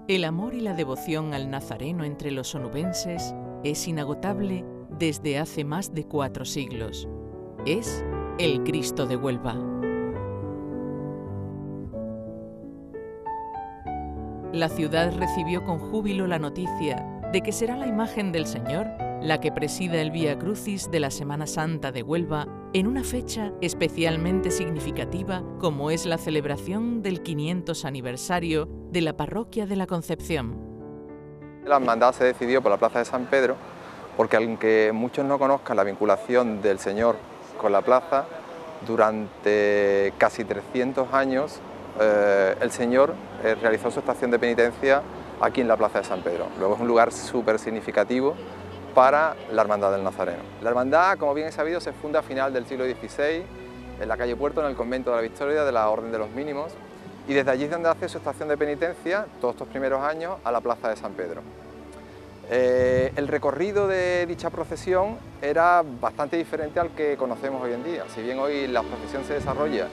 El amor y la devoción al Nazareno entre los onubenses es inagotable desde hace más de 4 siglos. Es el Cristo de Huelva. La ciudad recibió con júbilo la noticia de que será la imagen del Señor la que presida el Vía Crucis de la Semana Santa de Huelva en una fecha especialmente significativa como es la celebración del 500 aniversario de la Parroquia de la Concepción. La hermandad se decidió por la Plaza de San Pedro porque, aunque muchos no conozcan la vinculación del Señor con la plaza, durante casi 300 años el Señor realizó su estación de penitencia aquí en la Plaza de San Pedro. Luego es un lugar súper significativo para la Hermandad del Nazareno. La hermandad, como bien es sabido, se funda a final del siglo XVI en la calle Puerto, en el convento de la Victoria de la Orden de los Mínimos, y desde allí es donde hace su estación de penitencia todos estos primeros años a la Plaza de San Pedro. El recorrido de dicha procesión era bastante diferente al que conocemos hoy en día. Si bien hoy la procesión se desarrolla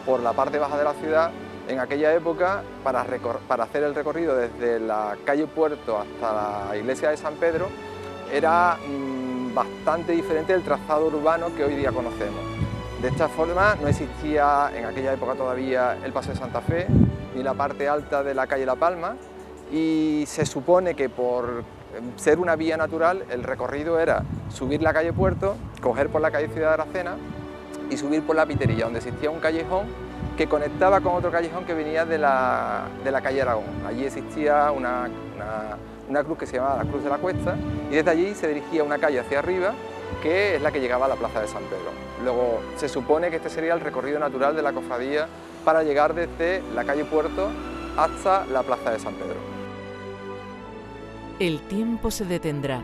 por la parte baja de la ciudad, en aquella época, para hacer el recorrido desde la calle Puerto hasta la iglesia de San Pedro, era bastante diferente del trazado urbano que hoy día conocemos. De esta forma no existía en aquella época todavía el Paseo de Santa Fe ni la parte alta de la calle La Palma, y se supone que por ser una vía natural el recorrido era subir la calle Puerto, coger por la calle Ciudad de Aracena y subir por la Piterilla, donde existía un callejón que conectaba con otro callejón que venía de la calle Aragón. Allí existía una cruz que se llamaba la Cruz de la Cuesta, y desde allí se dirigía una calle hacia arriba, que es la que llegaba a la Plaza de San Pedro. Luego se supone que este sería el recorrido natural de la cofradía para llegar desde la calle Puerto hasta la Plaza de San Pedro. El tiempo se detendrá.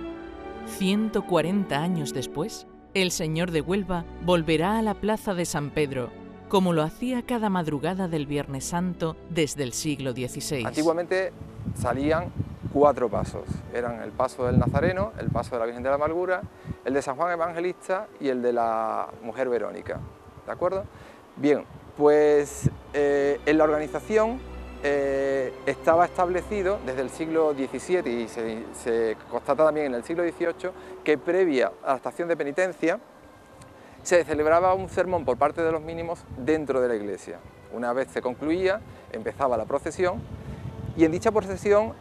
140 años después, el Señor de Huelva volverá a la Plaza de San Pedro, como lo hacía cada madrugada del Viernes Santo desde el siglo XVI. Antiguamente salían 4 pasos, eran el paso del Nazareno, el paso de la Virgen de la Amargura, el de San Juan Evangelista y el de la Mujer Verónica, ¿de acuerdo? Bien, pues en la organización estaba establecido desde el siglo XVII y se constata también en el siglo XVIII que previa a la estación de penitencia se celebraba un sermón por parte de los mínimos dentro de la iglesia. Una vez se concluía, empezaba la procesión, y en dicha procesión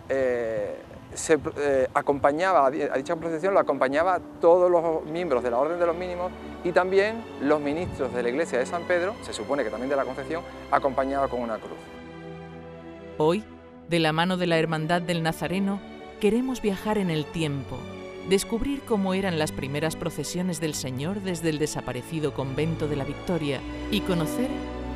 a dicha procesión lo acompañaba todos los miembros de la Orden de los Mínimos, y también los ministros de la iglesia de San Pedro, se supone que también de la Concepción, acompañaba con una cruz. Hoy, de la mano de la Hermandad del Nazareno, queremos viajar en el tiempo, descubrir cómo eran las primeras procesiones del Señor desde el desaparecido convento de la Victoria y conocer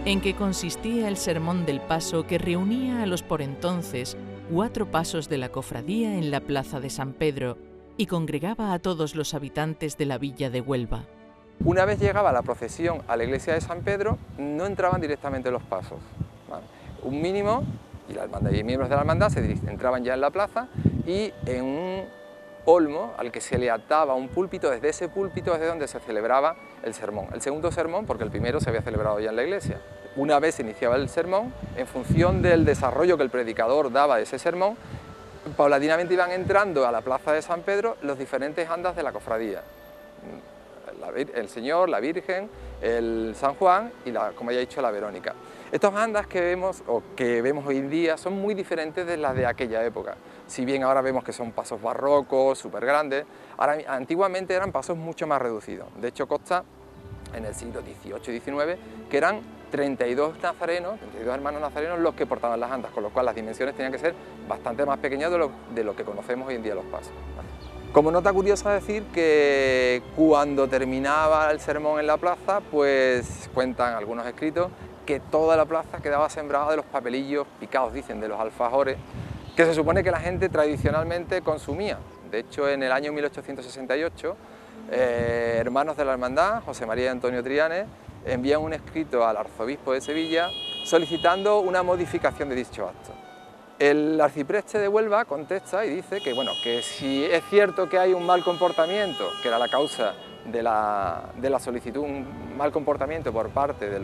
en qué consistía el Sermón del Paso que reunía a los por entonces 4 pasos de la cofradía en la Plaza de San Pedro y congregaba a todos los habitantes de la villa de Huelva. Una vez llegaba la procesión a la iglesia de San Pedro, no entraban directamente los pasos, ¿vale? Un mínimo y la hermandad y miembros de la hermandad entraban ya en la plaza, y en un olmo al que se le ataba un púlpito, desde ese púlpito es de donde se celebraba el sermón. El segundo sermón, porque el primero se había celebrado ya en la iglesia. Una vez se iniciaba el sermón, en función del desarrollo que el predicador daba de ese sermón, paulatinamente iban entrando a la Plaza de San Pedro los diferentes andas de la cofradía. El Señor, la Virgen, el San Juan y, como ya he dicho, la Verónica. Estos andas que vemos hoy en día son muy diferentes de las de aquella época. Si bien ahora vemos que son pasos barrocos, súper grandes, antiguamente eran pasos mucho más reducidos. De hecho, consta en el siglo XVIII y XIX que eran 32 nazarenos, 32 hermanos nazarenos los que portaban las andas, con lo cual las dimensiones tenían que ser bastante más pequeñas de lo que conocemos hoy en día los pasos. Como nota curiosa decir que cuando terminaba el sermón en la plaza, pues cuentan algunos escritos que toda la plaza quedaba sembrada de los papelillos picados, dicen, de los alfajores, que se supone que la gente tradicionalmente consumía. De hecho, en el año 1868, hermanos de la hermandad, José María y Antonio Trianes, envían un escrito al arzobispo de Sevilla solicitando una modificación de dicho acto. El arcipreste de Huelva contesta y dice que, bueno, que si es cierto que hay un mal comportamiento, que era la causa de la solicitud, un mal comportamiento por parte de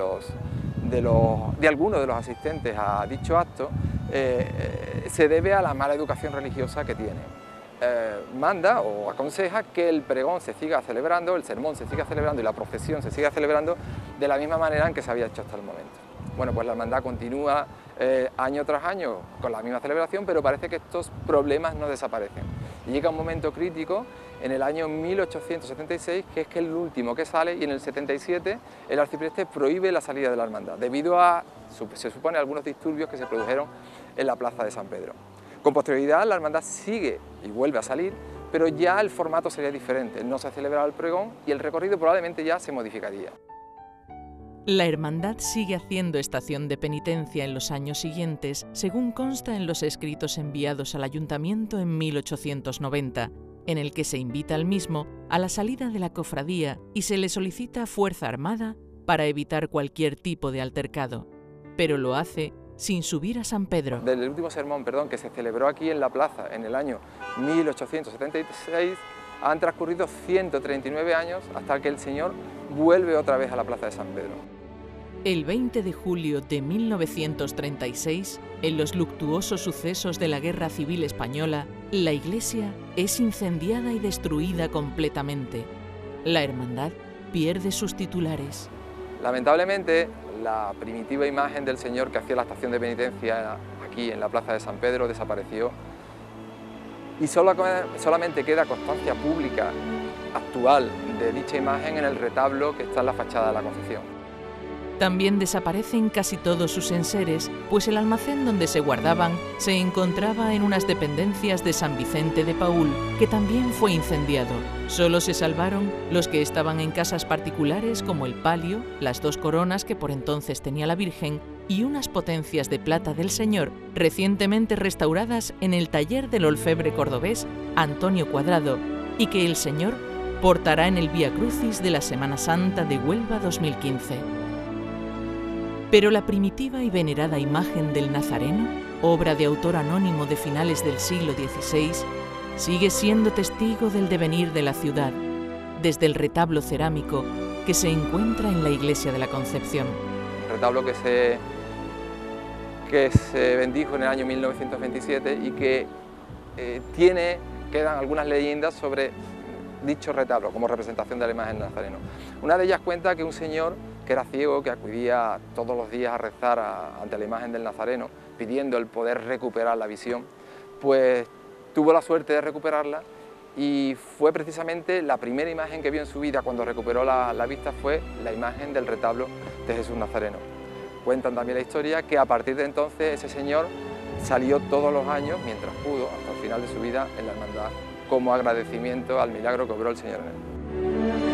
algunos de los asistentes a dicho acto, se debe a la mala educación religiosa que tiene. Manda o aconseja que el pregón se siga celebrando, el sermón se siga celebrando y la procesión se siga celebrando de la misma manera en que se había hecho hasta el momento. Bueno, pues la hermandad continúa año tras año con la misma celebración, pero parece que estos problemas no desaparecen. Y llega un momento crítico en el año 1876, que es que el último que sale, y en el 77 el arcipreste prohíbe la salida de la hermandad, debido a, se supone, algunos disturbios que se produjeron en la plaza de San Pedro. Con posterioridad la hermandad sigue y vuelve a salir, pero ya el formato sería diferente, no se celebraba el pregón y el recorrido probablemente ya se modificaría. La hermandad sigue haciendo estación de penitencia en los años siguientes, según consta en los escritos enviados al ayuntamiento en 1890, en el que se invita al mismo a la salida de la cofradía y se le solicita fuerza armada para evitar cualquier tipo de altercado, pero lo hace sin subir a San Pedro. Del último sermón, que se celebró aquí en la plaza en el año 1876, han transcurrido 139 años hasta que el Señor vuelve otra vez a la plaza de San Pedro. El 20 de julio de 1936, en los luctuosos sucesos de la Guerra Civil Española, la iglesia es incendiada y destruida completamente. La hermandad pierde sus titulares. Lamentablemente, la primitiva imagen del Señor que hacía la estación de penitencia aquí en la plaza de San Pedro desapareció y solamente queda constancia pública actual de dicha imagen en el retablo que está en la fachada de la Concepción. También desaparecen casi todos sus enseres, pues el almacén donde se guardaban se encontraba en unas dependencias de San Vicente de Paúl, que también fue incendiado. Solo se salvaron los que estaban en casas particulares como el palio, las 2 coronas que por entonces tenía la Virgen y unas potencias de plata del Señor recientemente restauradas en el taller del orfebre cordobés Antonio Cuadrado y que el Señor portará en el Vía Crucis de la Semana Santa de Huelva 2015. Pero la primitiva y venerada imagen del Nazareno, obra de autor anónimo de finales del siglo XVI, sigue siendo testigo del devenir de la ciudad, desde el retablo cerámico que se encuentra en la iglesia de la Concepción. Un retablo que se bendijo en el año 1927 y que quedan algunas leyendas sobre dicho retablo como representación de la imagen del Nazareno. Una de ellas cuenta que un señor que era ciego, que acudía todos los días a rezar ante la imagen del Nazareno, pidiendo el poder recuperar la visión, pues tuvo la suerte de recuperarla y fue precisamente la primera imagen que vio en su vida cuando recuperó la vista, fue la imagen del retablo de Jesús Nazareno. Cuentan también la historia que a partir de entonces ese señor salió todos los años, mientras pudo, hasta el final de su vida, en la hermandad, como agradecimiento al milagro que obró el Señor en él.